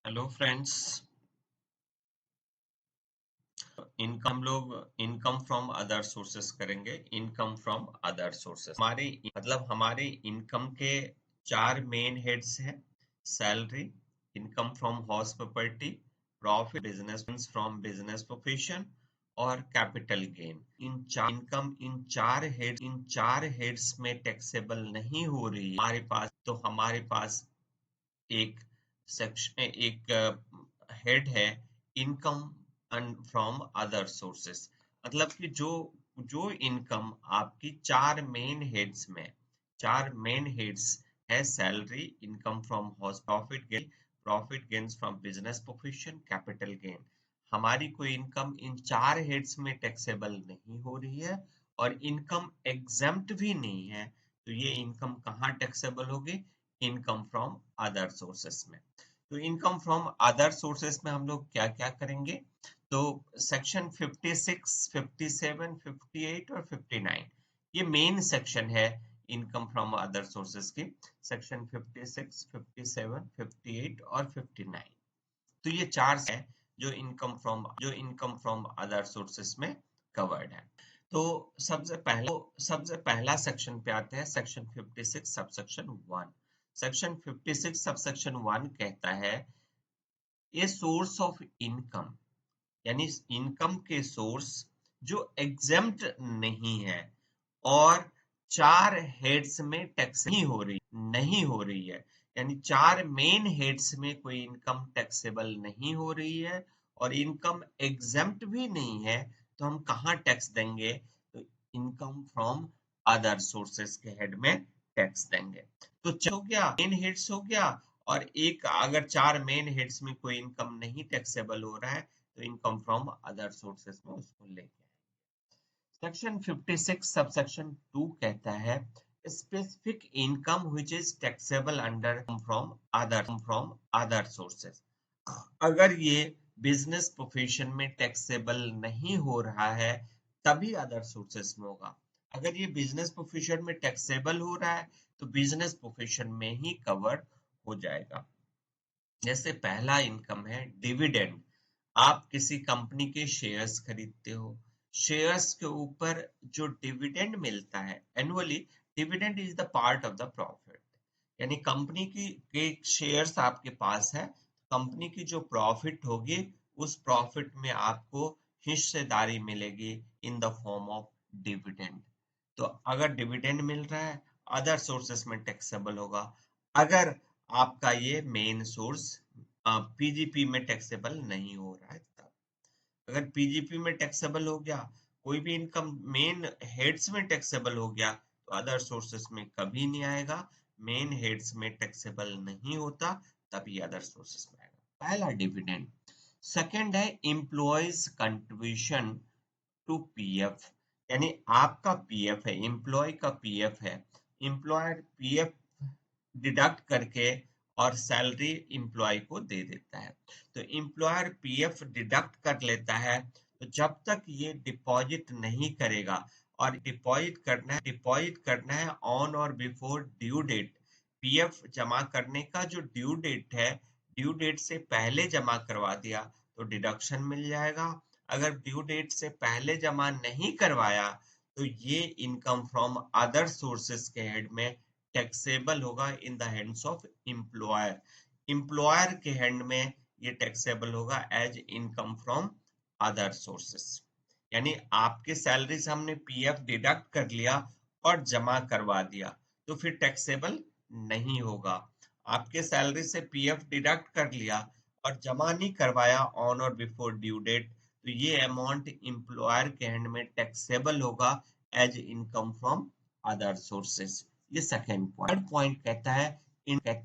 Hello friends. Income लोग income from other sources करेंगे। Income from other sources हमारे income के चार मेन हेड्स हैं। Salary, income from house property, profit, business from business profession और capital gain. इन चार heads में टैक्सेबल नहीं हो रही है हमारे पास एक सेक्शन एक हेड है, इनकम फ्रॉम अदर सोर्सेस। मतलब कि जो जो इनकम आपकी चार मेन हेड्स है: salary, income from house, profit gains from business profession, capital gain. हमारी कोई इनकम इन चार हेड्स में टैक्सेबल नहीं हो रही है और इनकम एग्जेम्प्ट भी नहीं है। तो ये इनकम कहाँ टैक्सेबल होगी? इनकम फ्रॉम अदर सोर्सेस में। तो इनकम फ्रॉम अदर सोर्सेस में हम लोग क्या क्या करेंगे? तो सेक्शन 56, 57, 58 और 59 ये मेन सेक्शन है इनकम फ्रॉम अदर सोर्सेस की। सेक्शन 56, 57, 58 और 59। तो ये चार है जो इनकम फ्रॉम अदर सोर्सेस में कवर्ड है। तो सबसे पहला सेक्शन पे आते हैं, सेक्शन 56 सबसेक्शन 1। सेक्शन 56 सबसेक्शन 1 कहता है ए सोर्स ऑफ इनकम, यानी इनकम के सोर्स जो एग्जेम्प्ट नहीं है और चार हेड्स में टैक्स नहीं हो रही है। यानी चार मेन हेड्स में कोई इनकम टैक्सेबल नहीं हो रही है और इनकम एग्जेम्प्ट भी नहीं है। तो हम कहाँ टैक्स देंगे? तो इनकम फ्रॉम अदर सोर्सेस के हेड में टैक्स देंगे। तो हो गया, मेन हेड्स हो गया। और एक अगर चार मेन हेड्स में कोई इनकम नहीं टैक्सेबल हो रहा है तो इनकम फ्रॉम अदर सोर्सेस में उसको लेके आएंगे। सेक्शन 56 सबसेक्शन 2 कहता है specific income which is taxable under from other sources. अगर ये बिजनेस प्रोफेशन में टैक्सेबल नहीं हो रहा है तभी अदर सोर्सेस में होगा। अगर ये बिजनेस प्रोफेशन में टैक्सेबल हो रहा है तो बिजनेस प्रोफेशन में ही कवर हो जाएगा। जैसे पहला इनकम है डिविडेंड। आप किसी कंपनी के शेयर्स खरीदते हो, शेयर्स के ऊपर जो डिविडेंड मिलता है annually, dividend is the part of the profit. यानी कंपनी की के शेयर्स आपके पास है, कंपनी की जो प्रॉफिट होगी उस प्रॉफिट में आपको हिस्सेदारी मिलेगी in the form of dividend. तो अगर डिविडेंड मिल रहा है अदर सोर्सेस में टैक्सेबल होगा। अगर आपका ये मेन सोर्स पीजीपी में टैक्सेबल नहीं हो रहा है तब। अगर पीजीपी में टैक्सेबल हो गया, कोई भी इनकम मेन हेड्स में टैक्सेबल हो गया तो अदर सोर्सेस में कभी नहीं आएगा। मेन हेड्स में टैक्सेबल नहीं होता तभी अदर सोर्सेस में आएगा। पहला डिविडेंड। सेकंड है एम्प्लॉयज कंट्रीब्यूशन टू पीएफ। यानी आपका पीएफ है, एम्प्लॉय का पीएफ है, एम्प्लॉयर पीएफ डिडक्ट करके और सैलरी एम्प्लॉय को दे देता है। तो एम्प्लॉयर पीएफ डिडक्ट कर लेता है। तो जब तक ये डिपॉजिट नहीं करेगा, और डिपॉजिट करना है ऑन और बिफोर ड्यू डेट। पीएफ जमा करने का जो ड्यू डेट है, ड्यू डेट से पहले जमा करवा दिया तो डिडक्शन मिल जाएगा। अगर ड्यू डेट से पहले जमा नहीं करवाया तो ये इनकम फ्रॉम अदर सोर्सेस के हेड में टैक्सेबल होगा in the hands of employer. Employer के हैंड में ये टैक्सेबल होगा as income from other sources. यानी आपके सैलरी से हमने पीएफ डिडक्ट कर लिया और जमा करवा दिया तो फिर टैक्सेबल नहीं होगा। आपके सैलरी से पीएफ डिडक्ट कर लिया और जमा नहीं करवाया ऑन और बिफोर ड्यू डेट तो ये अमाउंट एम्प्लॉयर के हैंड में टैक्सेबल होगा as income from other sources. ये सेकंड पॉइंट। थर्ड पॉइंट कहता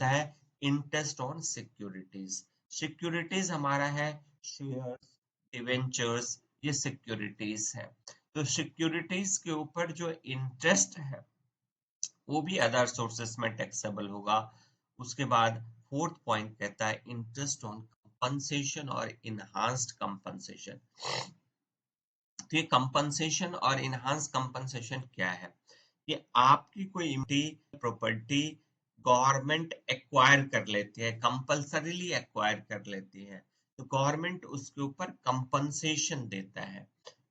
है इंटरेस्ट ऑन सिक्योरिटीज। सिक्योरिटीज हमारा है शेयर्स, डिवेंचर्स, ये सिक्योरिटीज है। तो सिक्योरिटीज के ऊपर जो इंटरेस्ट है वो भी अदर सोर्सेस में टैक्सेबल होगा। उसके बाद फोर्थ पॉइंट कहता है इंटरेस्ट ऑन कंपनसेशन और इनहांस्ड कंपनसेशन। तो ये कंपनसेशन और इनहांस कंपनसेशन क्या है? कि आपकी कोई प्रॉपर्टी गवर्नमेंट एक्वायर कर लेती है, कंपल्सरीली एक्वायर कर लेती है, तो गवर्नमेंट उसके ऊपर कंपनसेशन देता है,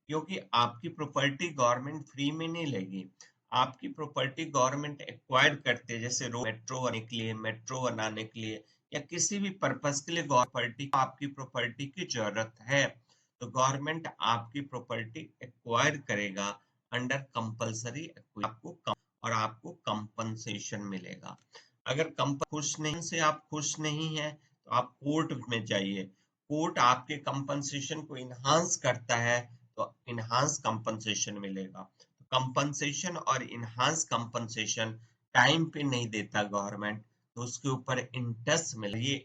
क्योंकि आपकी प्रॉपर्टी गवर्नमेंट फ्री में नहीं लेगी। आपकी प्रॉपर्टी गवर्नमेंट एक्वायर करते हैं, जैसे रोड मेट्रो बनाने के लिए, मेट्रो बनाने के लिए, या किसी भी पर्पस के लिए प्रॉपर्टी, आपकी प्रॉपर्टी की जरूरत है, तो गवर्नमेंट आपकी प्रॉपर्टी एक्वायर करेगा अंडर कंपल्सरी, आपको और आपको कंपनसेशन मिलेगा। अगर खुश नहीं से आप खुश नहीं है, तो आप कोर्ट में जाइए, कोर्ट आपके कंपनसेशन को इनहांस करता है, तो इनहांस कंपनसेशन मिलेगा। कंपनसेशन और इनहांस कंपनसेशन टाइम पे नहीं देता गवर्नमेंट, तो उसके ऊपर इंटरेस्ट मिले,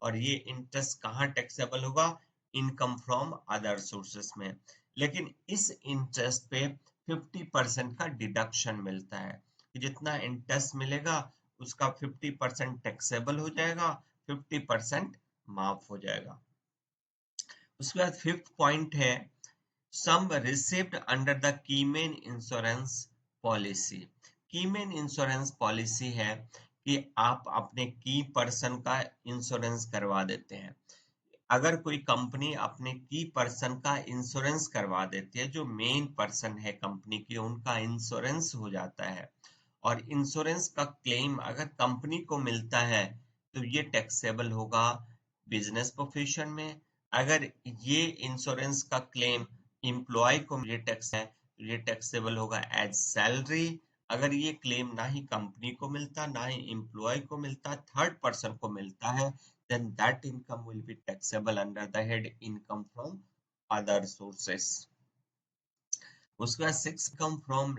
और ये इंटरेस्ट कहाँ टैक्सेबल होगा? इनकम फ्रॉम अदर सोर्सेस में। लेकिन इस इंटरेस्ट पे 50% का डिडक्शन मिलता है, कि जितना इंटरेस्ट मिलेगा उसका 50% टैक्सेबल हो जाएगा, 50% माफ हो जाएगा। उसके बाद फिफ्थ पॉइंट है sum received under the keyman insurance policy. Keyman insurance policy है कि आप अपने की पर्सन का इंश्योरेंस करवा देते हैं। अगर कोई कंपनी अपने की पर्सन का इंश्योरेंस करवा देती है, जो मेन पर्सन है कंपनी की, उनका इंश्योरेंस हो जाता है, और इंश्योरेंस का क्लेम अगर कंपनी को मिलता है, तो ये टैक्सेबल होगा बिजनेस प्रोफेशन में। अगर ये इंश्योरेंस का क्लेम एम्प्लॉय को ये टैक्स है, तो ये टैक्सेबल होगा एज सैलरी। अगर ये क्लेम ना ही कंपनी को मिलता, ना ही एम्प्लॉय को मिलता, थर्ड पर्सन को मिलता है, then that income will be taxable under the head income from other sources. उसके बाद six come from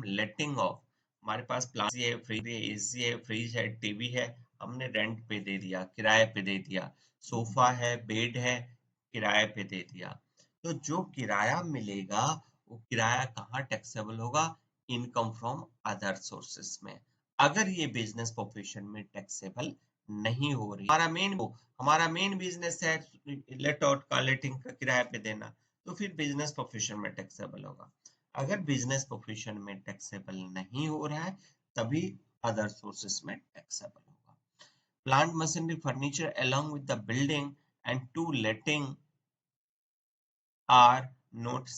letting of. हमारे पास प्लान है, फ्रिज है, एसी है, फ्रिज है, टीवी है, हमने रेंट पे दे दिया, किराए पे दे दिया, सोफा है, बेड है, किराए पे दे दिया, तो जो किराया मिलेगा वो किराया कहाँ टैक्सेबल होगा? इनकम फ्रॉम अदर सोर्सेस में। अगर ये बिजनेस प्रोफेशन में टैक्सेबल नहीं हो रही, हमारा मेन बिजनेस है लेट आउट का, लेटिंग का, किराए पे देना, तो फिर बिजनेस प्रोफेशन में टैक्सेबल होगा। अगर बिजनेस प्रोफेशन में टैक्सेबल नहीं हो रहा है, तभी अदर सोर्सेस में टैक्सेबल होगा। Plant machinery furniture along with the building and to letting are not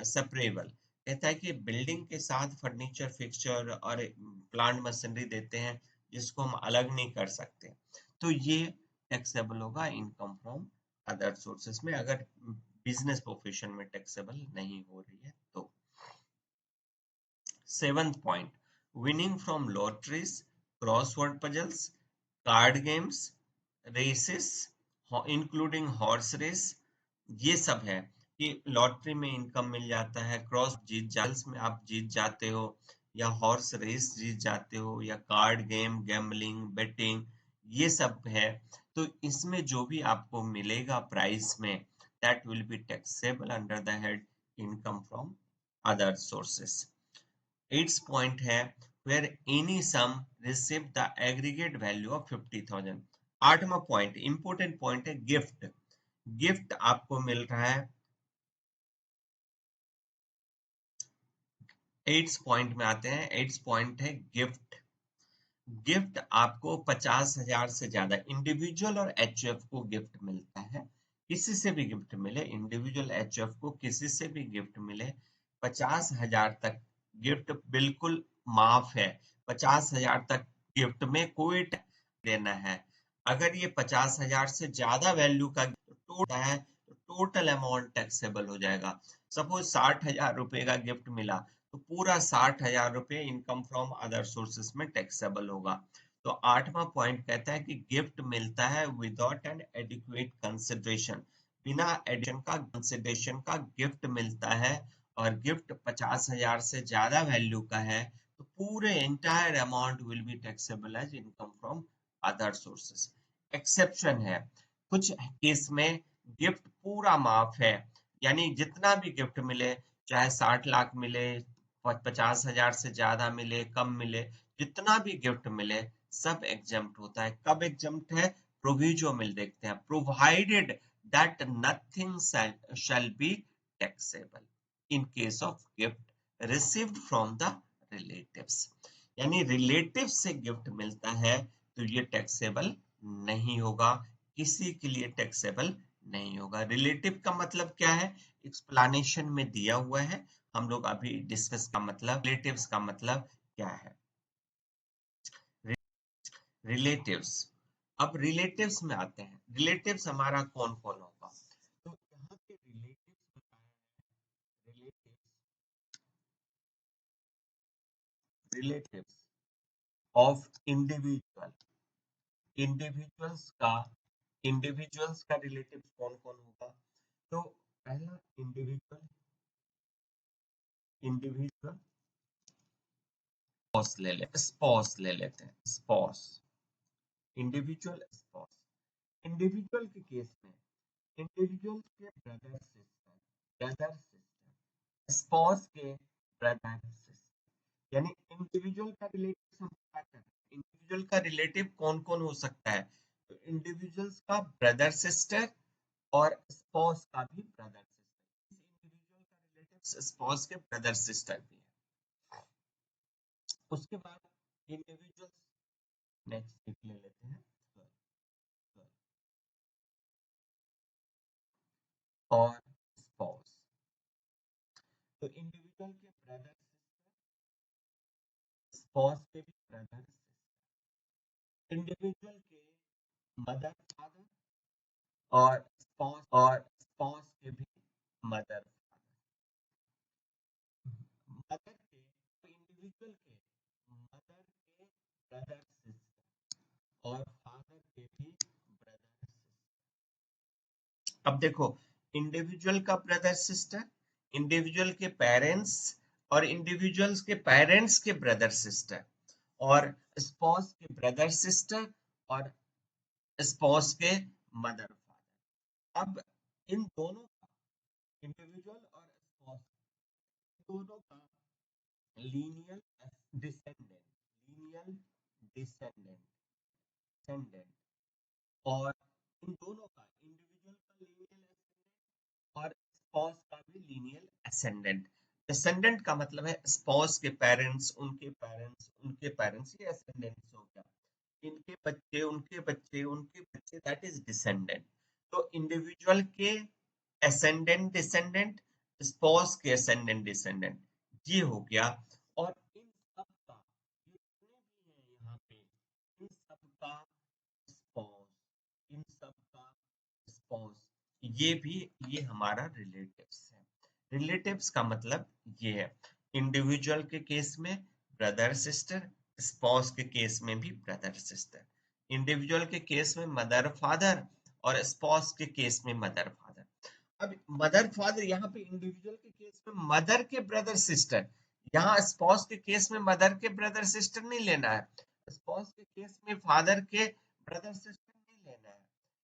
separable। कहता है कि बिल्डिंग के साथ फर्नीचर, फिक्सचर और प्लांट मशीनरी देते हैं, जिसको हम अलग नहीं कर सकते, तो ये टैक्सेबल होगा इनकम फ्रॉम अदर सोर्सेस में, अगर बिजनेस प्रोफेशन में टैक्सेबल नहीं हो रही है तो। Seventh point, winning from lotteries, crossword puzzles, card games, races including horse race, ये सब है कि लॉटरी में इनकम मिल जाता है, क्रॉस में आप जीत जाते हो, या हॉर्स रेस जीत जाते हो, या कार्ड गेम, गैम्बलिंग, बेटिंग, ये सब है, तो इसमें जो भी आपको मिलेगा प्राइस में, that will be taxable under the head income from other sources. Eighth point है where any sum receive the aggregate value of 50,000। आठवां पॉइंट, इंपोर्टेंट पॉइंट है गिफ्ट। गिफ्ट आपको मिल रहा है, एट्थ पॉइंट में आते हैं। एट्थ पॉइंट है गिफ्ट। गिफ्ट आपको 50,000 से ज्यादा, इंडिविजुअल और एचएफ को गिफ्ट मिलता है, किसी से भी गिफ्ट मिले, इंडिविजुअल एचएफ को किसी से भी गिफ्ट मिले, 50,000 तक गिफ्ट बिल्कुल माफ है। 50,000 तक गिफ्ट में कोई देना है। अगर ये 50,000 से ज्यादा वैल्यू का टोटल है, तो टोटल अमाउंट टैक्सेबल हो जाएगा। सपोज 60,000 रुपए का गिफ्ट मिला, तो पूरा 60,000 रुपए इनकम फ्रॉम अदर सोर्सेस में टैक्सेबल होगा। तो आठवां पॉइंट कहता है कि गिफ्ट मिलता है विदाउट एन एडिक्वेट कंसिडरेशन, बिना एडिशन का, कंसिडरेशन का गिफ्ट मिलता है, और गिफ्ट 50,000 से ज्यादा वैल्यू का है, तो पूरे entire amount will be taxable as income from other sources. Exception है, कुछ केस में गिफ्ट पूरा माफ है, यानी जितना भी गिफ्ट मिले, चाहे 60 लाख मिले, 50,000 से ज्यादा मिले, कम मिले, जितना भी गिफ्ट मिले, सब एग्जम्प्ट होता है। कब एग्जम्प्ट है? प्रोविजो मिल देखते हैं, provided that nothing shall be taxable in case of gift received from the relatives. यानी रिलेटिव से गिफ्ट मिलता है तो ये टैक्सेबल नहीं होगा, किसी के लिए टैक्सेबल नहीं होगा। रिलेटिव का मतलब क्या है, एक्सप्लेनेशन में दिया हुआ है, हम लोग अभी डिस्कस का मतलब रिलेटिव्स का मतलब क्या है। रिलेटिव्स, अब रिलेटिव्स में आते हैं। रिलेटिव्स हमारा कौन कौन होगा, तो यहाँ के रिलेटिव्स बताया है। रिलेटिव्स ऑफ इंडिविजुअल, इंडिविजुअल्स का, इंडिविजुअल्स का रिलेटिव्स कौन कौन होगा, तो पहला इंडिविजुअल, इंडिविजुअल स्पॉस ले ले, स्पॉस ले लेते हैं, स्पॉस, इंडिविजुअल स्पॉस। इंडिविजुअल के केस में इंडिविजुअल के brother sister, brother sister, spouse के ब्रदर सिस्टर, यानी इंडिविजुअल का रिलेटिव हम क्या कर रहे हैं, इंडिविजुअल का रिलेटिव कौन कौन हो सकता है, तो इंडिविजुअल्स का ब्रदर सिस्टर और स्पॉस का भी ब्रदर सिस्टर। इंडिविजुअल का रिलेटिव स्पॉस के ब्रदर सिस्टर भी है। उसके बाद इंडिविजुअल्स, नेक्स्ट ले लेते हैं और स्पॉस, तो इंडिविजुअल के ब्रदर स्पॉस के भी ब्रदर, इंडिविजुअल के मदर फादर और स्पॉस के भी मदर फादर, मदर के, तो इंडिविजुअल के मदर के ब्रदर सिस्टर और फादर के भी ब्रदर सिस्टर। अब देखो, इंडिविजुअल का ब्रदर सिस्टर, इंडिविजुअल के पेरेंट्स और इंडिविजुअल्स के पेरेंट्स के ब्रदर सिस्टर और स्पॉस के ब्रदर सिस्टर और स्पॉस के मदर फादर। अब इन दोनों का, इंडिविजुअल और स्पॉस दोनों का lineal descendant, lineal descendant, descendant, और इन दोनों का, इंडिविजुअल का लीनियल और स्पॉस का भी लीनियल असेंडेंट। डिसेंडेंट का मतलब है स्पॉस के पेरेंट्स, उनके पेरेंट्स, उनके पेरेंट्स, ये असेंडेंट्स हो गया, इनके बच्चे, उनके बच्चे, उनके बच्चे, दैट इज डिसेंडेंट। तो इंडिविजुअल के असेंडेंट डिसेंडेंट, स्पॉस के असेंडेंट डिसेंडेंट, ये हो गया। और इन सब का, जितने भी हैं यहाँ पे, इन सब का स्पॉस, इन सब का स्पॉस, ये भी, ये हमारा रिलेटिव्स है। रिलेटिव्स का मतलब ये है, इंडिविजुअल के केस में ब्रदर सिस्टर, स्पॉस के केस में भी ब्रदर सिस्टर, इंडिविजुअल के केस में मदर फादर और स्पॉस के केस में मदर फादर। अब मदर फादर यहाँ पे इंडिविजुअल के केस में मदर के ब्रदर सिस्टर, यहाँ स्पॉस के केस में मदर के ब्रदर सिस्टर नहीं लेना है, स्पॉस के केस में फादर के ब्रदर सिस्टर नहीं लेना है,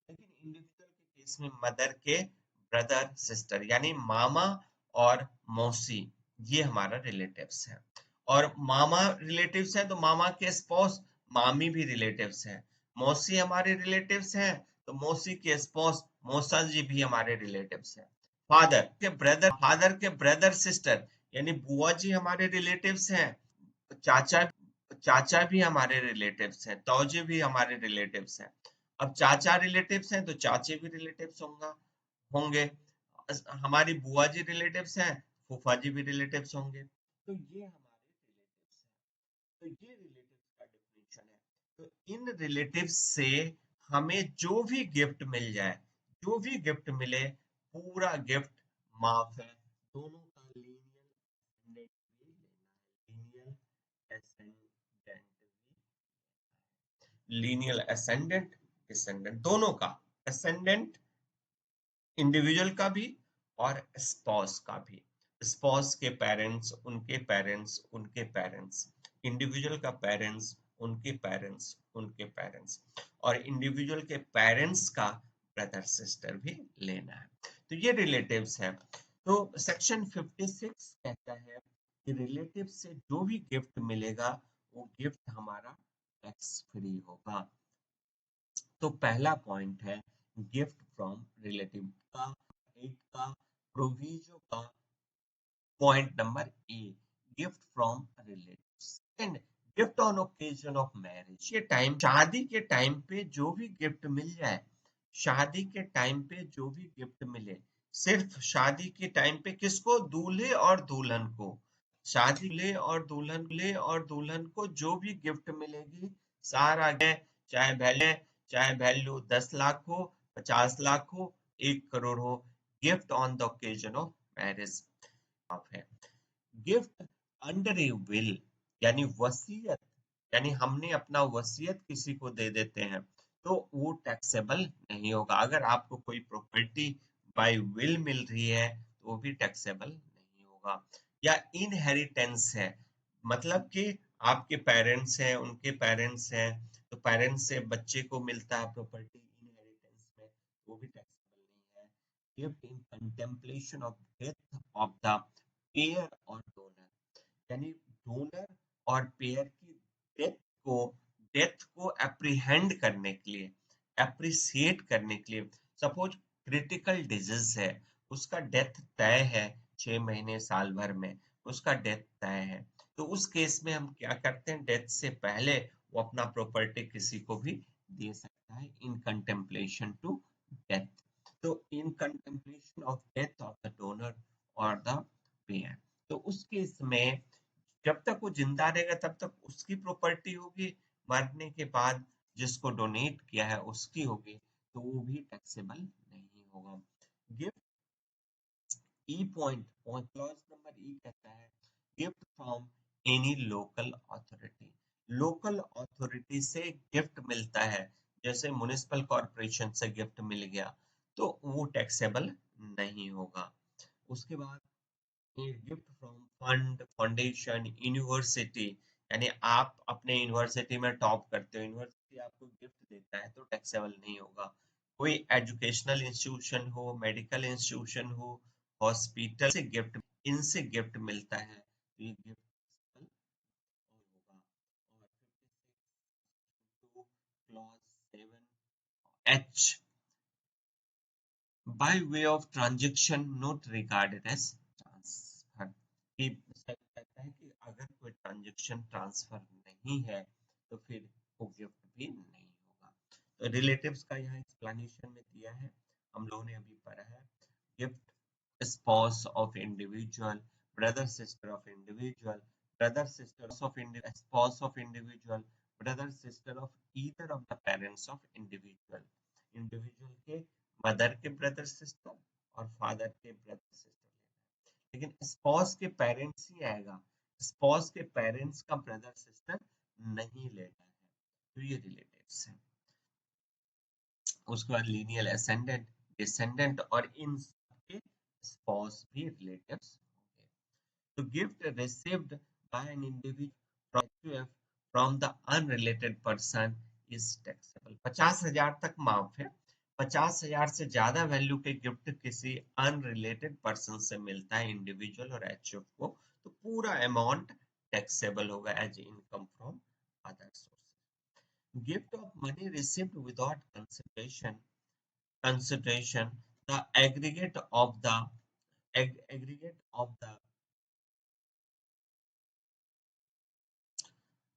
लेकिन इंडिविजुअल के केस में मदर के ब्रदर सिस्टर, यानी मामा और मौसी, ये हमारा रिलेटिव्स है। और मामा रिलेटिव्स है तो मामा के स्पॉस मामी भी रिलेटिव्स है, मौसी हमारे रिलेटिव्स हैं तो मौसी के स्पॉस मौसा जी भी हमारे रिलेटिव्स हैं। फादर के ब्रदर सिस्टर, यानी बुआ जी हमारे रिलेटिव्स हैं, चाचा, चाचा भी हमारे रिलेटिव्स हैं, तौजे भी हमारे रिलेटिव्स हैं। अब चाचा रिलेटिव्स हैं तो चाचे भी रिलेटिव्स होंगे होंगे, हमारी बुआ जी रिलेटिव्स हैं, फूफा जी भी रिलेटिव्स होंगे, तो ये हमारे रिलेटिव्स हैं। तो ये रिलेटिव्स का डेफिनेशन है। तो इन रिलेटिव्स से हमें जो भी गिफ्ट मिल जाए, जो भी गिफ्ट मिले, पूरा गिफ्ट माफ है, दोनों का lineal lineal ascendant, lineal ascendant descendant, दोनों का, एसेंडेंट इंडिविजुअल का भी और स्पॉस का भी, स्पॉस के पेरेंट्स, उनके पेरेंट्स, उनके पेरेंट्स, इंडिविजुअल का पेरेंट्स, उनके पेरेंट्स, उनके पेरेंट्स, और इंडिविजुअल के पेरेंट्स का ब्रदर सिस्टर भी लेना है। तो ये रिलेटिव्स है। तो सेक्शन 56 कहता है कि रिलेटिव से जो भी गिफ्ट मिलेगा वो गिफ्ट हमारा टैक्स फ्री होगा। तो पहला पॉइंट है गिफ्ट फ्रॉम रिलेटिव का, एट का प्रोविजो का point number A, gift from relative. Second, gift on occasion of marriage के टाइम, शादी के टाइम पे जो भी गिफ्ट मिल जाए, शादी के टाइम पे जो भी गिफ्ट मिले, सिर्फ शादी के टाइम पे किसको, दूल्हे और दुल्हन को, शादी और दुल्हन को जो भी गिफ्ट मिलेगी सारा, चाहे वैल्यू 10 लाख हो, 50 लाख हो, 1 करोड़ हो, gift on the occasion of marriage है। गिफ्ट अंडर ए विल, यानी वसीयत, यानी हमने अपना वसीयत किसी को दे देते हैं, तो वो टैक्सेबल नहीं होगा। अगर आपको कोई प्रॉपर्टी बाय विल मिल रही है तो वो भी टैक्सेबल नहीं होगा। या इनहेरिटेंस है, मतलब कि आपके पेरेंट्स हैं, उनके पेरेंट्स हैं, तो पेरेंट्स से बच्चे को मिलता है प्रॉपर्टी इनहेरिटेंस में, वो भी टैक्सेबल नहीं है। Gift in contemplation of death of the pair और डोनर, यानी डोनर और पेयर की डेथ को डेथ को एप्रीहेंड करने के लिए, एप्रिसिएट करने के लिए, सपोज क्रिटिकल डिजीज है, उसका डेथ तय है 6 महीने साल भर में, उसका डेथ तय है, तो उस केस में हम क्या करते हैं, डेथ से पहले वो अपना प्रॉपर्टी किसी को भी दे सकता है इन कंटेम्पलेशन टू डेथ। तो in contemplation of death of the donor और द पेयर, तो उस केस में जब तक वो जिंदा रहेगा तब तक उसकी प्रॉपर्टी होगी, मरने के बाद जिसको डोनेट किया है उसकी होगी, तो वो भी टैक्सेबल नहीं होगा। गिफ्ट ई पॉइंट क्लॉज नंबर ई कहता है, gift from any local authority, local authority से गिफ्ट मिलता है, जैसे म्युनिसिपल कॉर्पोरेशन से गिफ्ट मिल गया, तो वो टैक्सेबल नहीं होगा। उसके बाद gift from fund, foundation, university, यानी आप अपने यूनिवर्सिटी में टॉप करते हो, यूनिवर्सिटी आपको गिफ्ट देता है तो टैक्सेबल नहीं होगा। कोई एजुकेशनल इंस्टीट्यूशन हो, मेडिकल इंस्टीट्यूशन हो, हॉस्पिटल से गिफ्ट, इनसे गिफ्ट मिलता है तो ये गिफ्ट होगा। और 56 clause 7H, by way of transaction not regarded as transfer, कि कहता है कि अगर कोई ट्रांजेक्शन ट्रांसफर नहीं है तो फिर वो गिफ्ट भी नहीं होगा। तो रिलेटिव्स का यहाँ एक्सप्लेनेशन में दिया है, हम लोगों ने अभी पढ़ा है। Gift spouse of individual, brother sister of individual, brother sister of spouse of individual, brother sister of either of the parents of individual, individual के मदर के ब्रदर सिस्टर और फादर के ब्रदर सिस्टर, लेकिन स्पाउस के parents ही आएगा, spouse के parents का brother sister नहीं लेना है, तो ये रिलेटिव्स है। उसके बाद लीनियल असेंडेंट, डिसेंडेंट और इन सबके स्पाउस भी रिलेटिव्स होंगे। तो gift received by an individual from the unrelated person is taxable, 50,000 तक माफ है, 50,000 से ज्यादा वैल्यू के गिफ्ट किसी अनरिलेटेड पर्सन से मिलता है, इंडिविजुअल और एचएफ को, तो पूरा अमाउंट टैक्सेबल होगा as income from other source. Gift of money received without consideration, the aggregate of the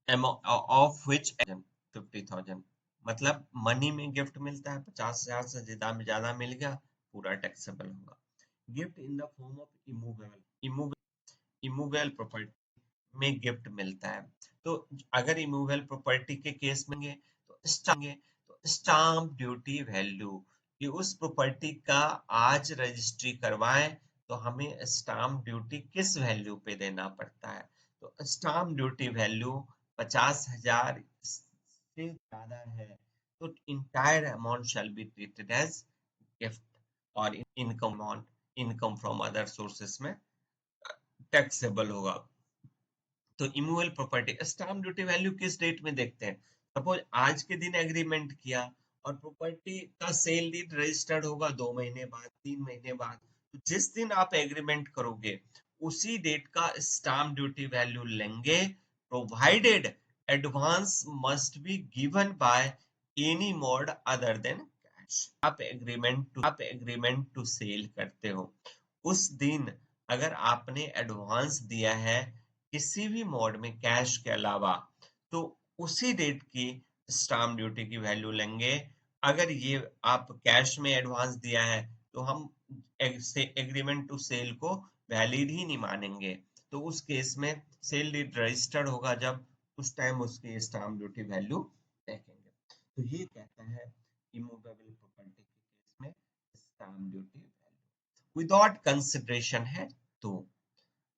of which 50,000, मतलब मनी में गिफ्ट मिलता है, 50,000 से ज्यादा मिल गया, पूरा टैक्सेबल होगा। Gift in the form of immovable property में गिफ्ट मिलता है, तो अगर इमूवेबल प्रॉपर्टी के केस में तो स्टाम्प ड्यूटी वैल्यू, कि उस प्रॉपर्टी का आज रजिस्ट्री करवाएं तो हमें स्टाम्प ड्यूटी किस वैल्यू पे देना पड़ता है, तो स्टाम्प ड्यूटी वैल्यू 50,000 से ज्यादा है तो entire amount shall be treated as gift, और इनकम फ्रॉम अदर सोर्सेस में टैक्सेबल होगा। तो immovable property stamp duty value किस डेट में देखते हैं, सपोज आज के दिन एग्रीमेंट किया और प्रॉपर्टी का सेल डीड रजिस्टर्ड होगा 2 महीने बाद, 3 महीने बाद, तो जिस दिन आप एग्रीमेंट करोगे उसी डेट का स्टाम्प ड्यूटी वैल्यू लेंगे, provided advance must be given by any mode other than cash. आप एग्रीमेंट टू सेल करते हो, उस दिन अगर आपने एडवांस दिया है किसी भी मोड में कैश के अलावा, तो उसी डेट की स्टाम्प ड्यूटी की वैल्यू लेंगे। अगर ये आप कैश में एडवांस दिया है तो हम एग्रीमेंट टू सेल को वैलिड ही नहीं मानेंगे। तो उस केस में सेल डीड रजिस्टर्ड होगा जब, उस टाइम उसकी स्टाम्प ड्यूटी वैल्यू देखेंगे। तो ये कहता है इमूवेबल प्रॉपर्टी के केस में stamp duty value without consideration है। तो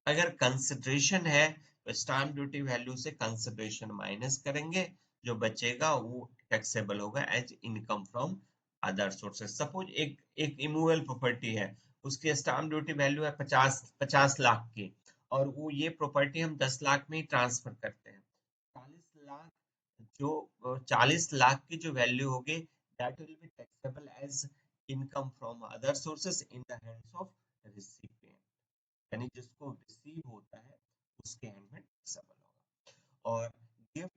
अगर कंसिडरेशन है तो स्टाम्प ड्यूटी वैल्यू से कंसिडरेशन माइनस करेंगे, जो बचेगा वो टैक्सेबल होगा as income from other sources. Suppose एक एक इमूवेबल प्रॉपर्टी है, उसकी स्टाम्प ड्यूटी वैल्यू है 50 लाख की, और वो ये प्रॉपर्टी हम 10 लाख में ही ट्रांसफर करते हैं। 40 लाख, जो 40 लाख की जो वैल्यू होगी that will be taxable as income from other sources in the hands of recipient, यानी जिसको रिसीव होता है उसके हैंड में टैक्सेबल होगा। और gift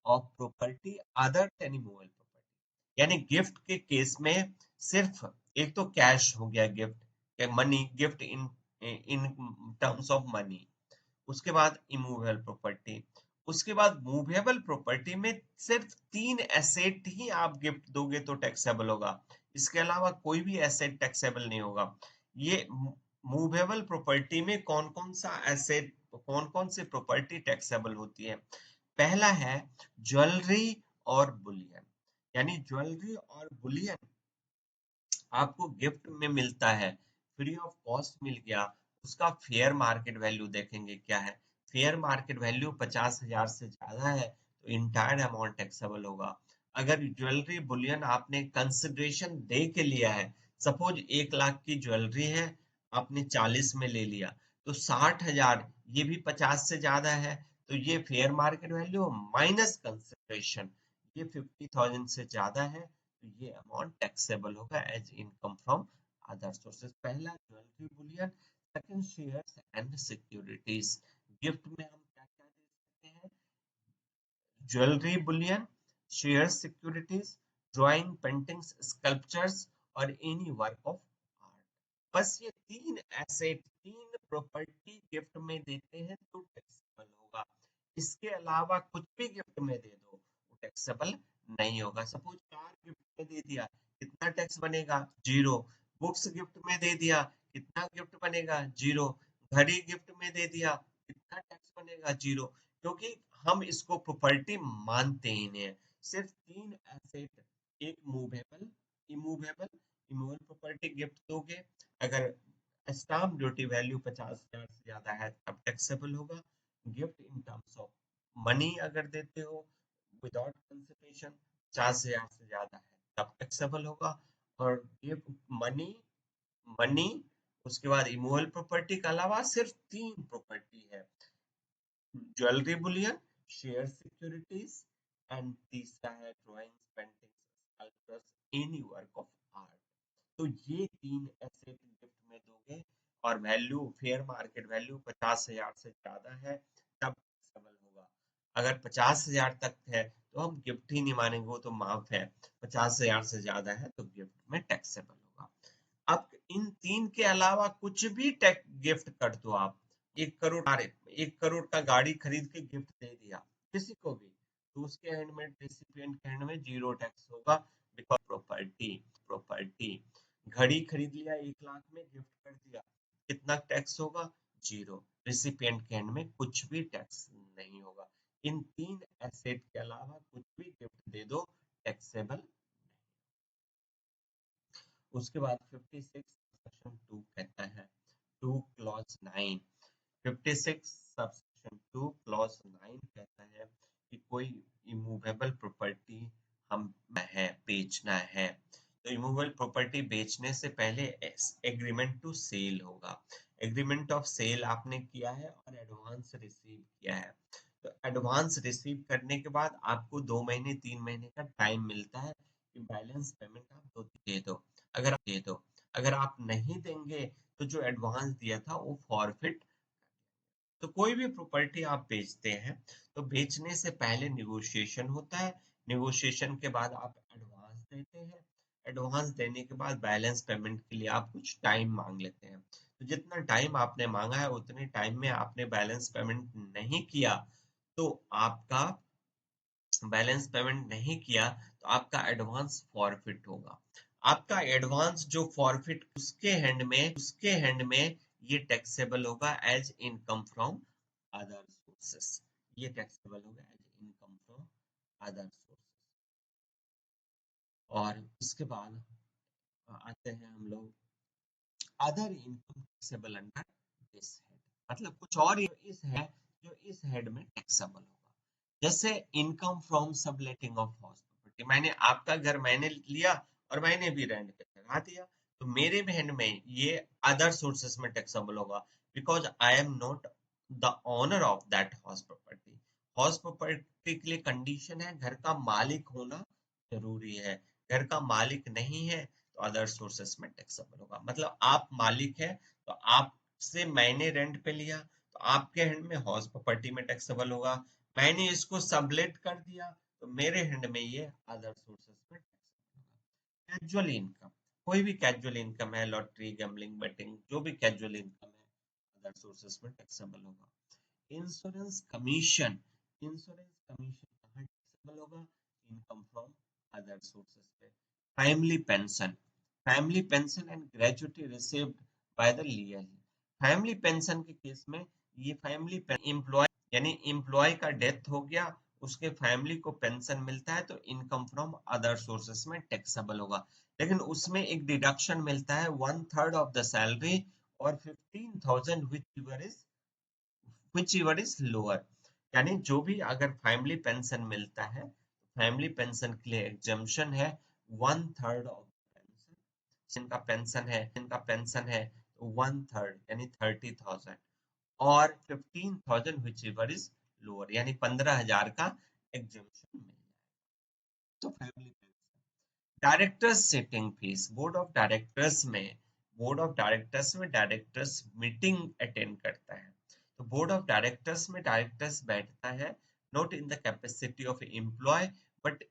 of property other than immovable property, यानी गिफ्ट के केस में सिर्फ एक तो कैश हो गया, gift money, gift in in terms of money, उसके बाद इमूवेबल प्रॉपर्टी, उसके बाद मूवेबल प्रॉपर्टी में सिर्फ 3 एसेट ही आप गिफ्ट दोगे तो टैक्सेबल होगा, इसके अलावा कोई भी एसेट टैक्सेबल नहीं होगा। ये मूवेबल प्रॉपर्टी में कौन कौन सा एसेट, कौन कौन सी प्रॉपर्टी टैक्सेबल होती है? पहला है ज्वेलरी और बुलियन, यानी ज्वेलरी और बुलियन आपको गिफ्ट में मिलता है, फ्री ऑफ कॉस्ट मिल गया, उसका फेयर मार्केट वैल्यू देखेंगे क्या है। फेयर मार्केट वैल्यू 50,000 से ज्यादा है तो इंटायर अमाउंट टैक्सेबल होगा। अगर ज्वेलरी बुलियन आपने कंसिडरेशन दे के लिया है, सपोज 1 लाख की ज्वेलरी है, आपने 40 में ले लिया, तो 60,000 ये भी 50 से ज्यादा है, तो ये fair market value minus consideration, ये 50,000 से ज्यादा है, तो ये अमाउंट टैक्सेबल होगा as income from other sources. पहला jewellery bullion, second shares and securities. Gift में हम क्या क्या दे सकते हैं? Jewellery bullion, share securities, drawing, paintings, sculptures और एनी वर्क ऑफ आर्ट। बस ये 3 एसेट, 3 प्रॉपर्टी गिफ्ट में देते हैं तो टैक्सेबल होगा। इसके अलावा कुछ भी गिफ्ट में दे दो वो टैक्सेबल नहीं होगा। सपोज कार गिफ्ट में दे दिया, कितना टैक्स बनेगा? जीरो। बुक्स गिफ्ट में दे दिया, कितना गिफ्ट बनेगा? जीरो। घड़ी गिफ्ट में दे दिया, कितना टैक्स बनेगा? जीरो। क्योंकि हम इसको प्रॉपर्टी मानते ही नहीं है। सिर्फ 3 एसेट, एक movable, immovable, immovable property gift दोगे, अगर स्टाम्प ड्यूटी वैल्यू 50,000 से ज्यादा है तब टैक्सेबल होगा। Gift in terms of money अगर देते हो विदाउट कंसिडरेशन, 50,000 से ज्यादा है तब टैक्सेबल होगा। और गिफ्ट मनी, मनी, उसके बाद इमूवेबल प्रॉपर्टी के अलावा सिर्फ 3 प्रॉपर्टी है, jewellery bullion, share securities and तीसरा है drawings, paintings, sculptures, any work of art. तो ये 3 एसेट गिफ्ट में दोगे और वैल्यू, फेयर मार्केट वैल्यू 50,000 से ज्यादा है तब टैक्सेबल होगा। अगर 50,000 तक है तो हम गिफ्ट ही नहीं मानेंगे, वो तो माफ है। 50,000 से ज्यादा है तो गिफ्ट में टैक्सेबल होगा। अब इन 3 के अलावा कुछ भी गिफ्ट कर दो आप, 1 करोड़, 1 करोड़ का गाड़ी खरीद के गिफ्ट दे दिया किसी को भी, तो उसके हैंड में, रेसिपिएंट के हैंड में जीरो टैक्स होगा, बिकॉज प्रॉपर्टी, प्रॉपर्टी। घड़ी खरीद लिया 1 लाख में, गिफ्ट कर दिया, कितना टैक्स होगा? जीरो। रेसिपिएंट के हैंड में कुछ भी टैक्स नहीं होगा। इन 3 एसेट के अलावा कुछ भी गिफ्ट दे दो टैक्सेबल। उसके बाद 56 सेक्शन 2 कहता है, 2 क्लॉज 9, 56 सबसेक्शन 2 क्लॉज 9 कहता है कि कोई इमूवेबल प्रॉपर्टी हम है, बेचना है, तो इमूवेबल प्रॉपर्टी बेचने से पहले एग्रीमेंट टू सेल होगा। एग्रीमेंट ऑफ सेल आपने किया है और एडवांस रिसीव किया है, तो एडवांस रिसीव करने के बाद आपको 2 महीने 3 महीने का टाइम मिलता है कि बैलेंस पेमेंट आप दे दो। अगर आप दे दो, अगर आप नहीं देंगे तो जो एडवांस दिया था वो फॉरफिट। तो कोई भी प्रॉपर्टी आप बेचते हैं तो बेचने से पहले निगोशिएशन होता है, निगोशिएशन के बाद आप एडवांस देते हैं, एडवांस देने के बाद बैलेंस पेमेंट के लिए आप कुछ टाइम मांग लेते हैं। तो जितना टाइम आपने मांगा है उतने टाइम में आपने बैलेंस पेमेंट नहीं किया तो आपका बैलेंस पेमेंट नहीं किया तो आपका एडवांस फॉरफिट होगा। आपका एडवांस जो फॉरफिट उसके हैंड में ये टैक्सेबल होगा as income from other sources. ये टैक्सेबल होगा as income from other sources. और उसके बाद आते हैं हम लोग other income taxable under this head. मतलब कुछ और जो इस हेड में टैक्सेबल होगा। जैसे income from subletting of house property, मैंने आपका घर मैंने लिया और मैंने भी रेंट पे लगा दिया, तो मेरे हैंड में ये अदर सोर्सेस में टैक्सेबल होगा, because I am not the owner of that house property. House property के लिए कंडीशन है घर का मालिक होना जरूरी है। घर का मालिक नहीं है तो अदर सोर्सेस में टैक्सेबल होगा। मतलब आप मालिक है तो आपसे मैंने रेंट पे लिया तो आपके हैंड में हाउस प्रॉपर्टी में टैक्सेबल होगा। मैंने इसको सबलेट कर दिया तो मेरे हैंड में ये अदर सोर्सेस में टैक्सेबल होगा। कैजुअल इनकम, कोई भी कैजुअल इनकम है, लॉटरी, गैम्बलिंग, बेटिंग, जो भी कैजुअल इनकम है अदर सोर्सेस में टैक्सेबल होगा। इंश्योरेंस कमीशन, कहाँ टैक्सेबल होगा? इनकम फ्रॉम अदर सोर्सेस पे। Family pension, and gratuity received by the लियर। फैमिली पेंशन के केस में ये फैमिली एम्प्लॉय यानी एम्प्लॉय का डेथ हो गया, उसके फैमिली को पेंशन मिलता है तो इनकम फ्रॉम अदर सोर्सेस में टैक्सेबल होगा। लेकिन उसमें एक डिडक्शन मिलता है 1/3 ऑफ द सैलरी और 15,000 whichever is lower। यानी जो भी अगर फैमिली पेंशन मिलता है, फैमिली पेंशन के लिए एग्जम्पशन है 1/3 ऑफ पेंशन। जिनका पेंशन है 1/3 यानी 30,000 और 15,000 whichever is lower यानी 15,000 का एग्जम्पशन मिल जाए तो family pension. Directors sitting fees, board of directors में डायरेक्टर्स मीटिंग अटेंड करता है। तो बोर्ड ऑफ डायरेक्टर्स में डायरेक्टर्स बैठता है not in the capacity of employ but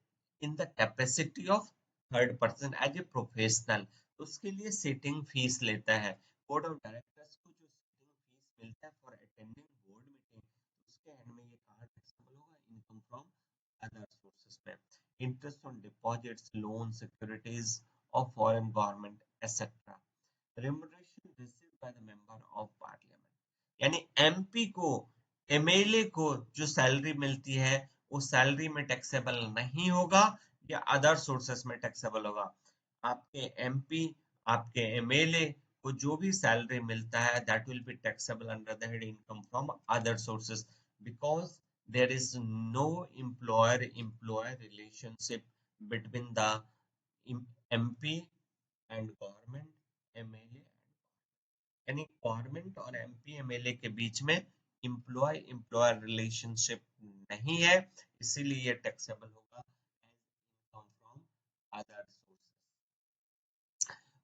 in the capacity of third person as a professional. उसके लिए sitting fees लेता है। बोर्ड ऑफ डायरेक्टर्स को जो सिटिंग फीस मिलता है फॉर अटेंडिंग बोर्ड मीटिंग, उसके एंड में ये कहाँ टैक्सेबल होगा? इनकम फ्रॉम अदर सोर्सेस पे। Interest on deposits, loan, securities of foreign government etc. Remuneration received by the member of parliament यानी एमपी को, एमएलए को जो सैलरी मिलती है वो सैलरी में टैक्सेबल नहीं होगा या अदर सोर्सेस में टैक्सेबल होगा। आपके एमपी, आपके एमएलए को जो भी सैलरी मिलता है that will be taxable under the head income from other sources, because there is no employer employer relationship between the MP and government, MLA, यानी गवर्नमेंट और एमपी एमएलए के बीच में एम्प्लॉय एम्प्लॉयर रिलेशनशिप नहीं है, इसीलिए ये टैक्सेबल होगा income from other sources.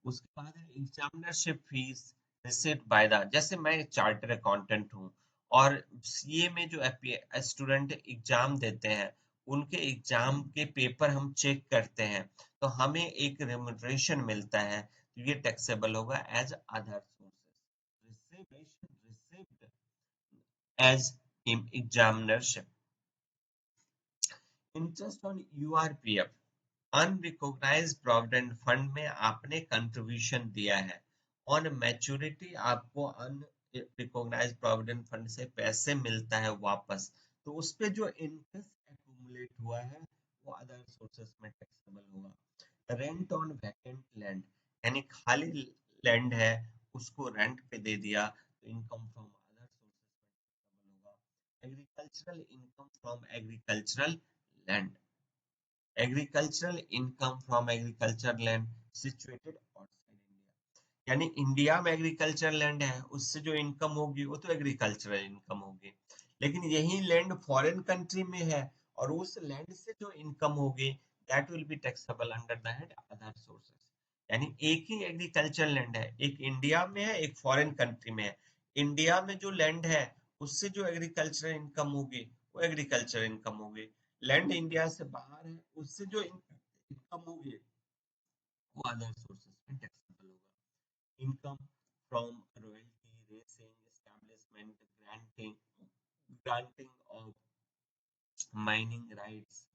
उसके बाद है एग्जामिनरशिप फीस रिसीव्ड बाय द, जैसे मैं चार्टर अकाउंटेंट हूँ और सीए में जो स्टूडेंट एग्जाम देते हैं उनके एग्जाम के पेपर हम चेक करते हैं तो हमें एक रेमुनरेशन मिलता है तो ये टैक्सेबल होगा as other sources. Received as examinership. Interest on URPF, unrecognised provident fund में आपने कंट्रीब्यूशन दिया है, ऑन मैच्योरिटी आपको अनरिकॉग्नाइज्ड प्रोविडेंट फंड से पैसे मिलता है वापस, तो उस पे जो इंटरेस्ट एक्यूमुलेट हुआ है वो अदर सोर्सेस में टैक्सेबल होगा। रेंट ऑन वैकेंट लैंड, यानी खाली लैंड है उसको रेंट पे दे दिया तो इनकम फ्रॉम अदर सोर्सेस में टैक्सेबल होगा। Agricultural income from agricultural land, agricultural income from agriculture land situated outside India, यानी इंडिया में एग्रीकल्चर लैंड है उससे जो इनकम होगी वो तो एग्रीकल्चरल इनकम होगी, लेकिन यही लैंड फॉरेन कंट्री में है और उस लैंड से जो इनकम होगी that will be taxable under the head other sources. यानी एक ही एग्रीकल्चर लैंड है, एक इंडिया में है एक फॉरेन कंट्री में है। इंडिया में जो लैंड है उससे जो एग्रीकल्चर इनकम होगी वो एग्रीकल्चर इनकम होगी। लैंड इंडिया से बाहर है उससे जो इनकम होगी वो अदर सोर्सेस में टैक्सेबल होगा। Income from royalty, racing, establishment, granting of mining rights,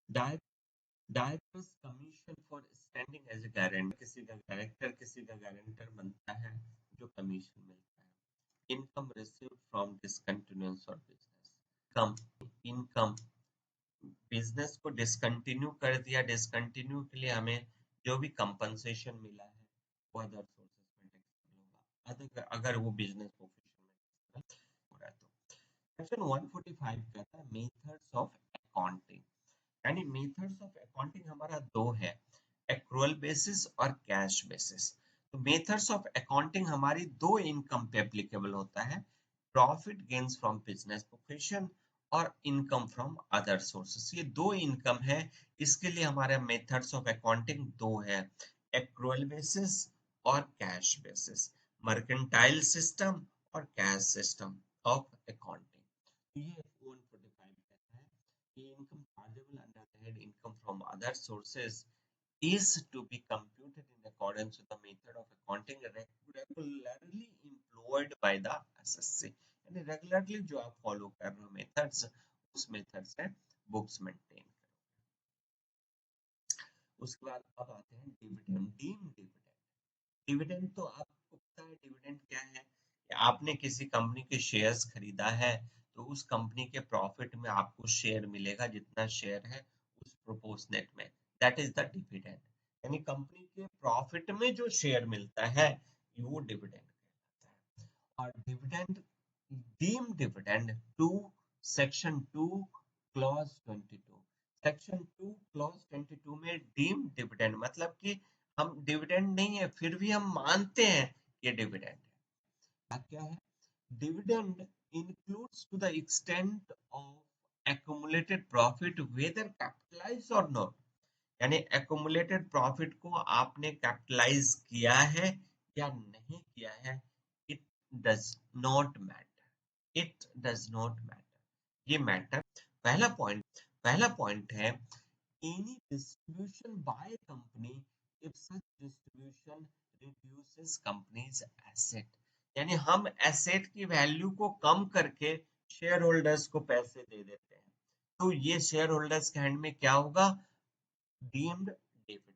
directors commission for standing as a guarantor, किसी का डायरेक्टर किसी का गारंटर बनता है जो कमीशन मिलता है। इनकम रिसीव्ड फ्रॉम डिसकंटिन्यूअंस और बिजनेस, कम इनकम, बिजनेस को डिसकंटिन्यू कर दिया, डिसकंटिन्यू के लिए हमें जो भी कंपनसेशन मिला है वो अदर सोर्सेस में टैक्सेबल होगा, अगर वो बिजनेस प्रोफेशन में हो रहा है तो। सेक्शन 145 कहता है मेथड्स ऑफ अकाउंटिंग, यानी मेथड्स ऑफ अकाउंटिंग हमारा दो है, एक्रूअल बेसिस और कैश बेसिस। तो मेथड्स ऑफ अकाउंटिंग हमारी दो इनकम पे एप्लीकेबल होता है, profit gains from business profession और इनकम फ्रॉम अदर सोर्सेस। ये दो इनकम है, इसके लिए हमारे मेथड्स ऑफ अकाउंटिंग दो है, एक्रूअल बेसिस और कैश बेसिस, मर्केंटाइल सिस्टम और कैश सिस्टम ऑफ अकाउंटिंग। ये 145 कहता है कि income chargeable under the head income from other sources is to be computed in accordance with the method of accounting regularly employed by the SSC, यानी regularly जो आप follow कर रहे हो मेथड्स, उस मेथड से बुक्स मेंटेन करो। उसके बाद अब आते हैं डिविडेंड, डीम डिविडेंड। डिविडेंड तो आपको पता है डिविडेंड क्या है, कि आपने किसी कंपनी के शेयर्स खरीदा है तो उस कंपनी के प्रॉफिट में आपको शेयर मिलेगा, जितना शेयर है उस प्रोपोर्शनेट में, दैट इज द डिविडेंड, यानी कंपनी के प्रॉफिट में जो शेयर मिलता है वो डिविडेंड कहलाता है। और dividend, deem dividend to section 2 clause 22, section 2 clause 22 में डीम डिविडेंड मतलब कि हम डिविडेंड नहीं है फिर भी हम मानते हैं ये डिविडेंड है। क्या है dividend? Includes to the extent of accumulated profit whether capitalized or not, यानी accumulated profit को आपने कैपिटलाइज किया है या नहीं किया है, it does not matter, it does not matter, ये मैटर। पहला पॉइंट है any distribution by company if such distribution reduces company's asset, यानी हम एसेट की वैल्यू को कम करके शेयर होल्डर्स को पैसे दे देते हैं, तो ये शेयर होल्डर्स के हैंड में क्या होगा, डीम्ड डिविडेंड,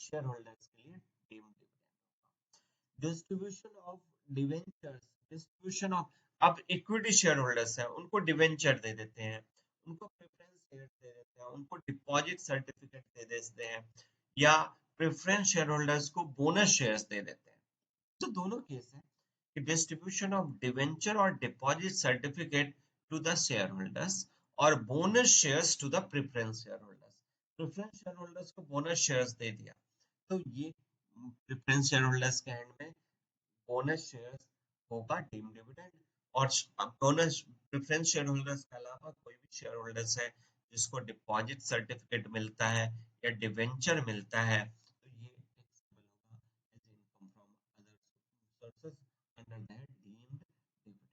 शेयर होल्डर्स के लिए deemed dividend. Distribution of debentures, distribution of, अब इक्विटी शेयर होल्डर्स हैं उनको डिवेंचर दे देते हैं, उनको प्रेफरेंस शेयर दे देते हैं, उनको डिपॉजिट सर्टिफिकेट दे देते हैं, या प्रेफरेंस शेयर होल्डर्स को बोनस शेयर्स दे देते हैं। तो दोनों केस है कि डिस्ट्रीब्यूशन ऑफ डिवेंचर और deposit certificate to the share holders और bonus shares to the preference share holders. Preference share holders को बोनस शेयर्स दे दिया, तो ये प्रेफरेंस शेयर होल्डर्स के हैंड में बोनस शेयर्स होगा डीम्ड डिविडेंड। और बोनस प्रेफरेंस शेयर होल्डर्स के अलावा कोई भी शेयर होल्डर्स है जिसको डिपॉजिट सर्टिफिकेट मिलता है या डिवेंचर मिलता है, तो ये टैक्सेबल होगा as income from other sources under the head deemed dividend.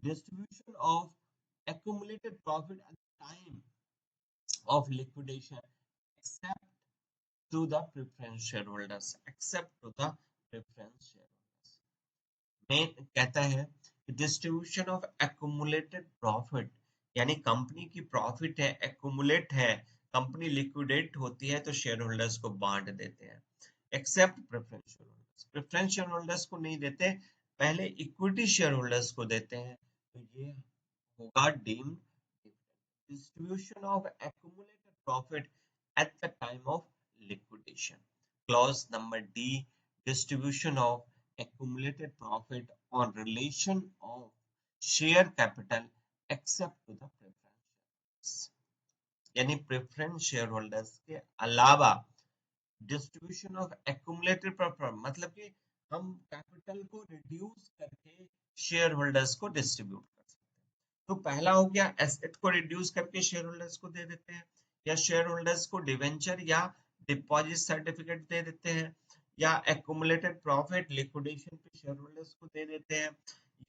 Distribution of accumulated profit at the time of liquidation except to the preference shareholders, except to the preference shareholders में कहता है कि distribution of accumulated profit, यानी company की profit है, accumulate है, company liquidate होती है तो शेयर होल्डर्स को बांट देते हैं, except preference share holders, preference share holders को नहीं देते, पहले इक्विटी शेयर होल्डर्स को देते हैं, तो ये होगा deemed distribution of accumulated profit at the time of liquidation. Clause number D, distribution of accumulated profit on relation of share capital except to the preference, यानी प्रेफरेंस शेयर होल्डर्स के अलावा distribution of accumulated profit मतलब कि हम capital को reduce करके share holders को distribute कर सकते हैं। तो पहला हो गया एसेट को रिड्यूस करके शेयर होल्डर्स को दे देते हैं, या शेयर होल्डर्स को डिवेंचर या डिपॉजिट सर्टिफिकेट दे देते हैं, या एक्यूमुलेटेड प्रॉफिट लिक्विडेशन पे शेयर होल्डर्स को दे देते हैं,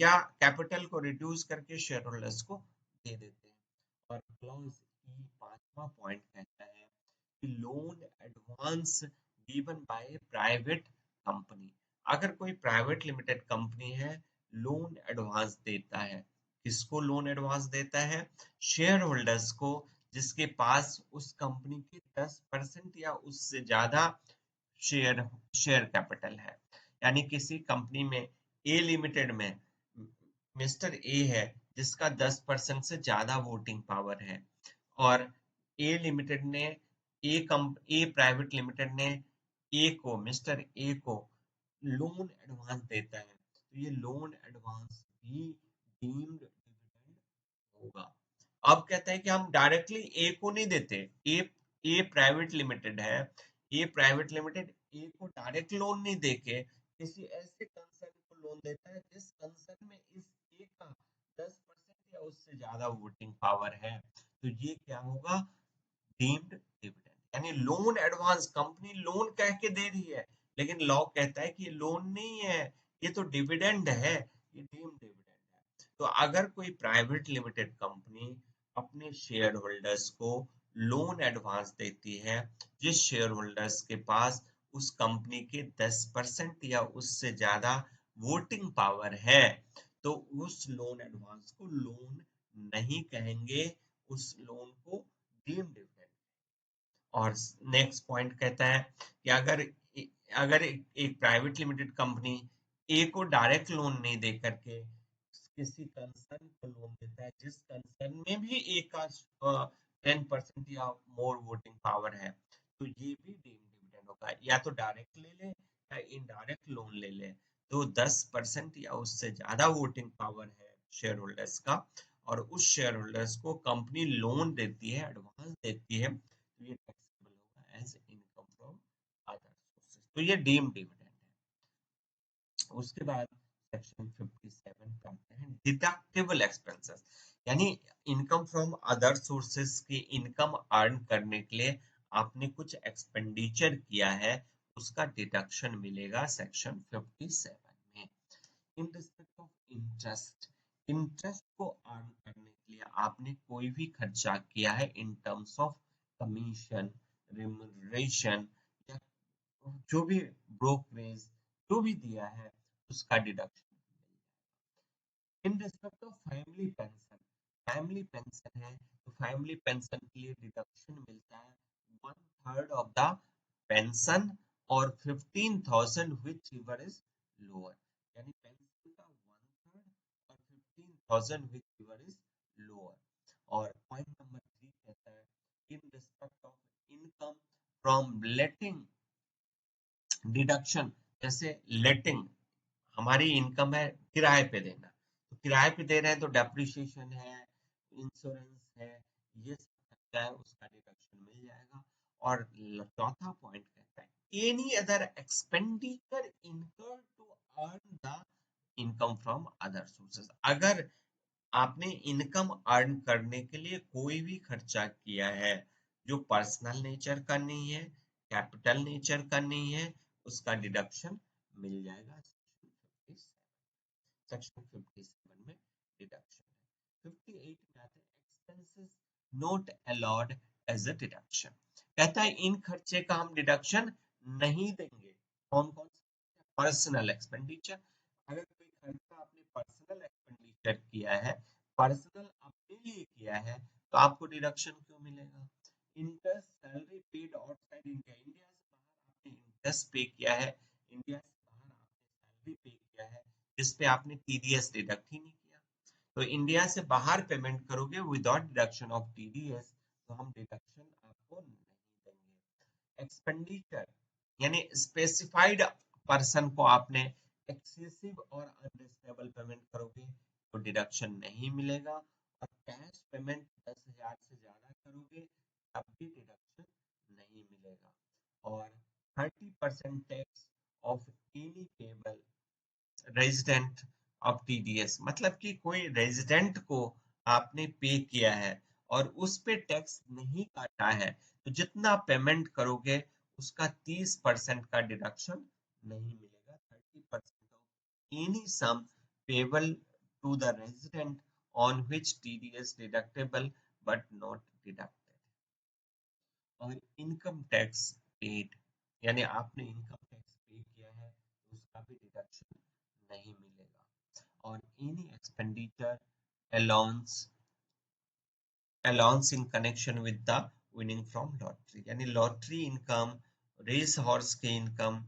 या कैपिटल को रिड्यूस करके शेयर होल्डर्स को दे देते हैं। और क्लॉज ई पांचवा पॉइंट कहता है कि loan advance given by private company, अगर कोई प्राइवेट लिमिटेड कंपनी है लोन एडवांस देता है किसको लोन एडवांस देता है? शेयर होल्डर्स को, जिसके पास उस कंपनी के 10% या उससे ज्यादा शेयर शेयर कैपिटल है। यानी किसी कंपनी में ए लिमिटेड में मिस्टर ए है जिसका 10% से ज्यादा वोटिंग पावर है, और ए लिमिटेड ने ए प्राइवेट लिमिटेड ने ए को मिस्टर ए को लोन एडवांस देता है, तो ये लोन एडवांस भी डीम्ड डिविडेंड होगा। अब कहते हैं कि हम डायरेक्टली ए को नहीं देते। ए प्राइवेट लिमिटेड है, ए प्राइवेट लिमिटेड ए को डायरेक्ट लोन नहीं देके किसी ऐसे कंसर्न को लोन देता है जिस कंसर्न में इस ए का 10% या उससे ज्यादा वोटिंग पावर है। तो ये क्या होगा? Deemed dividend. यानी लोन एडवांस, कंपनी लोन कह के दे रही है लेकिन लॉ कहता है कि ये लोन नहीं है, ये तो डिविडेंड है, ये डीम्ड डिविडेंड है। तो अगर कोई प्राइवेट लिमिटेड कंपनी अपने शेयर होल्डर्स को लोन एडवांस देती है, जिस शेयर होल्डर्स के पास उस कंपनी के 10% या उससे ज्यादा वोटिंग पावर है, तो उस लोन एडवांस को लोन नहीं कहेंगे, उस लोन को डीम्ड डिविडेंड। और नेक्स्ट पॉइंट कहता है कि अगर एक प्राइवेट लिमिटेड कंपनी ए को डायरेक्ट लोन नहीं दे करके किसी कंसर्न को लोन देता है जिस कंसर्न में भी ए का 10% या मोर वोटिंग पावर है, तो ये भी डीम्ड डिविडेंड होगा। या तो डायरेक्ट ले ले या इनडायरेक्ट लोन ले ले, तो 10% या उससे ज्यादा वोटिंग पावर है शेयर होल्डर्स का, और उस शेयर होल्डर्स को कंपनी लोन देती है, एडवांस देती है, तो ये टैक्सेबल होगा as income from other sources. तो ये डीम्ड डिविडेंड है। उसके बाद सेक्शन 57 पे आते हैं डिडक्टेबल एक्सपेंसेस। यानी इनकम फ्रॉम अदर सोर्सेज की इनकम अर्न करने के लिए आपने कुछ एक्सपेंडिचर किया है, उसका डिडक्शन मिलेगा सेक्शन 57 में। In respect of interest, interest को अर्न करने के लिए आपने कोई भी खर्चा किया है in terms of commission, remuneration, या जो भी ब्रोकरेज जो भी दिया है उसका deduction. In respect of family pension, family pension है तो फैमिली पेंशन के लिए डिडक्शन मिलता है 1/3 ऑफ द पेंशन और 15,000 विच एवर इज लोअर। यानी पेंशन का 1/3 और 15,000 विच एवर इज लोअर। और पॉइंट नंबर 3 कहता है in respect of income from letting deduction. जैसे लेटिंग हमारी इनकम है किराए पे देना, तो किराए पे दे रहे हैं तो डेप्रिसिएशन है, इंश्योरेंस है, ये सब खर्चा है, उसका डिडक्शन मिल जाएगा। और चौथा पॉइंट कहता है any other expenditure incurred to earn the income from other sources. अगर आपने इनकम अर्न करने के लिए कोई भी खर्चा किया है जो पर्सनल नेचर का नहीं है, कैपिटल नेचर का नहीं है, उसका डिडक्शन मिल जाएगा सेक्शन 57 में डिडक्शन है। 58 में आते हैं expenses not allowed as a deduction. कहता है इन खर्चे का हम डिडक्शन नहीं देंगे। कौन कौन से? Personal expenditure. अगर कोई खर्चा आपने पर्सनल एक्सपेंडिचर किया है, पर्सनल अपने लिए किया है, तो आपको डिडक्शन क्यों मिलेगा? Interest salary paid outside India, India से बाहर आपने इंटरेस्ट पे किया है, इंडिया से बाहर आपने सैलरी पे किया है जिस पे आपने टीडीएस डिडक्ट ही नहीं किया, तो इंडिया से बाहर पेमेंट करोगे विदाउट डिडक्शन ऑफ टीडीएस, तो हम डिडक्शन आपको नहीं देंगे। एक्सपेंडिचर यानी स्पेसिफाइड पर्सन को आपने एक्सेसिव और अनरीजनेबल पेमेंट करोगे तो डिडक्शन नहीं मिलेगा, और कैश पेमेंट 10,000 से ज्यादा करोगे तब भी डिडक्शन नहीं मिलेगा। और 30% tax of any payable resident of TDS, मतलब कि कोई रेजिडेंट को आपने पे किया है और उस पे टैक्स नहीं काटा है, तो जितना पेमेंट करोगे उसका 30% का डिडक्शन नहीं मिलेगा। 30% of any sum payable to the resident on which TDS deductible but not deducted. और इनकम टैक्स पेड, यानी आपने इनकम टैक्स पे किया है तो उसका भी डिडक्शन नहीं मिलेगा। और any expenditure allowance allowance in connection with the winning from lottery, यानी लॉटरी इनकम, रेस हॉर्स के इनकम,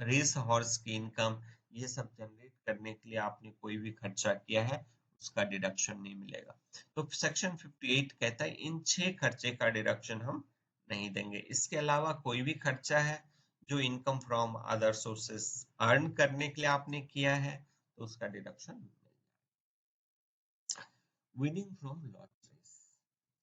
रेस हॉर्स की इनकम, ये सब जनरेट करने के लिए आपने कोई भी खर्चा किया है उसका डिडक्शन नहीं मिलेगा। तो सेक्शन 58 कहता है इन 6 खर्चे का डिडक्शन हम नहीं देंगे। इसके अलावा कोई भी खर्चा है जो income from other sources earn करने के लिए आपने किया है तो उसका डिडक्शन। विनिंग फ्रॉम लॉटरीज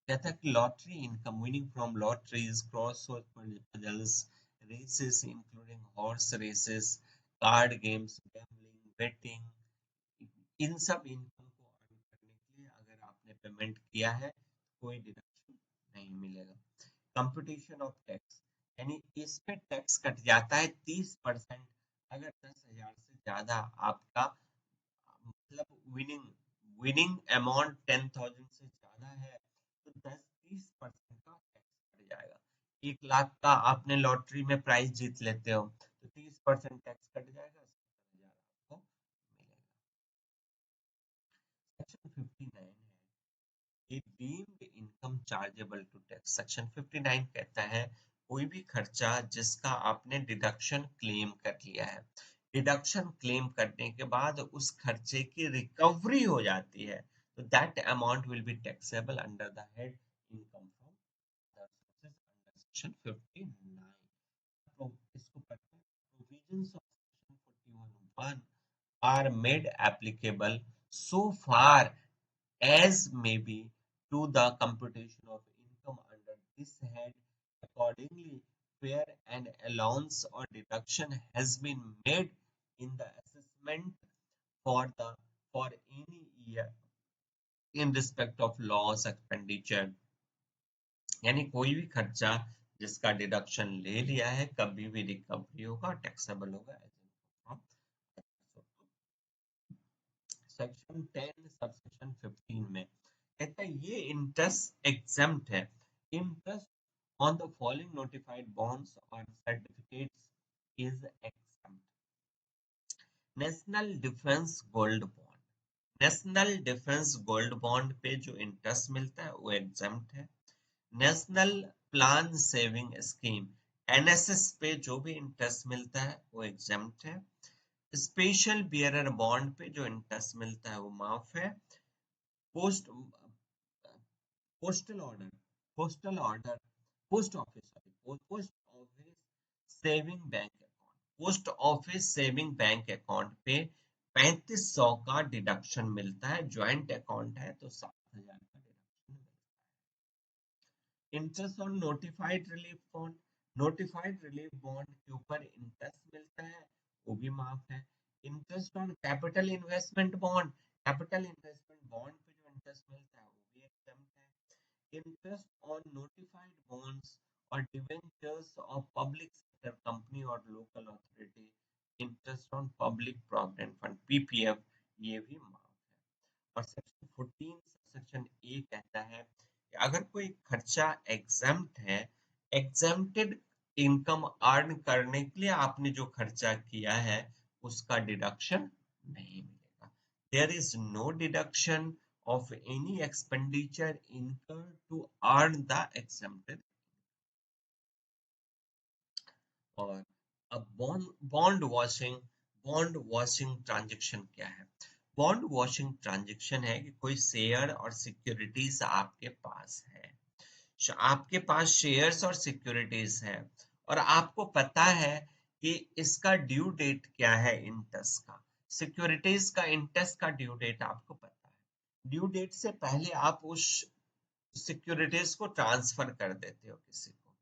कहता है कि lottery income, winning from lotteries, cross puzzles, races including horse races, card games, gambling, betting, इन सब इनकम को अर्न करने के लिए अगर आपने पेमेंट किया है कोई डिडक्शन नहीं मिलेगा। कंपटीशन ऑफ टैक्स, यानी इस पे टैक्स कट जाता है 30%। अगर 10,000 से ज्यादा आपका मतलब विनिंग विनिंग अमाउंट 10,000 से ज्यादा है तो 10-30% का टैक्स कट जाएगा। 1 लाख का आपने लॉटरी में प्राइस जीत लेते हो तो 30% टैक्स कट जाएगा, 70,000 आपको मिलेगा। सेक्शन 59 है deemed income chargeable to tax. Section 59 कहता है कोई भी खर्चा जिसका आपने डिडक्शन क्लेम कर लिया है, डिडक्शन क्लेम करने के बाद उस खर्चे की रिकवरी हो जाती है तो that amount will be taxable under the head income from other sources under section 59। तो इसको पढ़ते हैं। Provisions of section 41(1) are made applicable so far as may be to the computation of income under this head. Accordingly, where an allowance or deduction has been made in the assessment for any year in respect of loss expenditure, यानी कोई भी खर्चा जिसका deduction ले लिया है कभी भी रिकवरी होगा, टैक्सेबल होगा। सेक्शन 10 सबसेक्शन 15 में कहता है ये इंटरेस्ट एग्जेम्प्ट है। Interest on the following notified bonds और certificates is exempt. National defence gold bond, national defence gold bond पे जो इंटरेस्ट मिलता है वो एग्जेम्प्ट है। National plan saving scheme NSS पे जो भी इंटरेस्ट मिलता है वो एग्जेम्प्ट है। स्पेशल बियरर बॉन्ड पे जो इंटरेस्ट मिलता है वो माफ है। Post postal order postal order post office post office saving bank account, post office saving bank account पे 3500 का डिडक्शन मिलता है। ज्वाइंट अकाउंट है तो 7,000 का डिडक्शन मिलता है। Interest on notified relief bond, notified relief bond के ऊपर इंटरेस्ट मिलता है वो भी माफ है। Interest on capital investment bond, capital investment bond पे जो इंटरेस्ट मिलता है वो भी एग्जम्प्ट है। interest on notified bonds or debentures of public sector company or local authority, interest on public provident fund PPF, ये भी माफ है। और सेक्शन 14 सेक्शन ए कहता है कि अगर कोई खर्चा एग्जेम्प्ट है, एग्जेम्प्टेड इनकम अर्न करने के लिए आपने जो खर्चा किया है उसका डिडक्शन नहीं मिलेगा। There is no deduction of any expenditure incurred to earn the exempted। और अब बॉन्ड वॉशिंग ट्रांजेक्शन क्या है? बॉन्ड वॉशिंग ट्रांजेक्शन है कि कोई शेयर और सिक्योरिटीज आपके पास है, आपके पास शेयर्स और सिक्योरिटीज है और आपको पता है कि इसका ड्यू डेट क्या है इंटरेस्ट का, सिक्योरिटीज का इंटरेस्ट का ड्यू डेट आपको पता है। ड्यू डेट से पहले आप उस सिक्योरिटीज को ट्रांसफर कर देते हो किसी को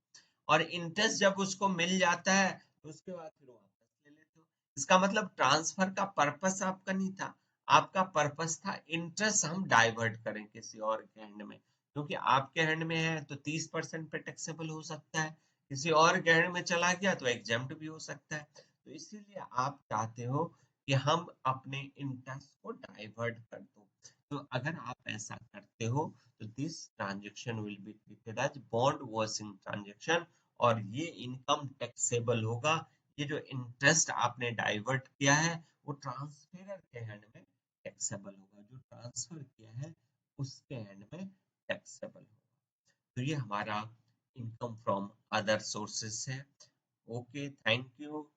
और इंटरेस्ट जब उसको मिल जाता है तो उसके बाद फिर वापस ले लेते हो। इसका मतलब ट्रांसफर का पर्पस आपका नहीं था, आपका पर्पस था इंटरेस्ट हम डाइवर्ट करें किसी और के हैंड में, क्योंकि आपके हैंड में है तो 30% पे टैक्सेबल हो सकता है, किसी और के हैंड में चला गया तो एग्जेम्प्ट भी हो सकता है। तो इसीलिए आप चाहते हो कि हम अपने इंटरेस्ट को डाइवर्ट कर दो। तो अगर आप ऐसा करते हो तो this transaction will be treated as bond washing transaction और ये इनकम टैक्सेबल होगा। ये जो इंटरेस्ट आपने डाइवर्ट किया है वो ट्रांसफेरर के हैंड में टैक्सेबल होगा, जो ट्रांसफर किया है उसके एंड में टैक्सेबल होगा। तो ये हमारा इनकम फ्रॉम अदर सोर्सेस है। Okay, thank you.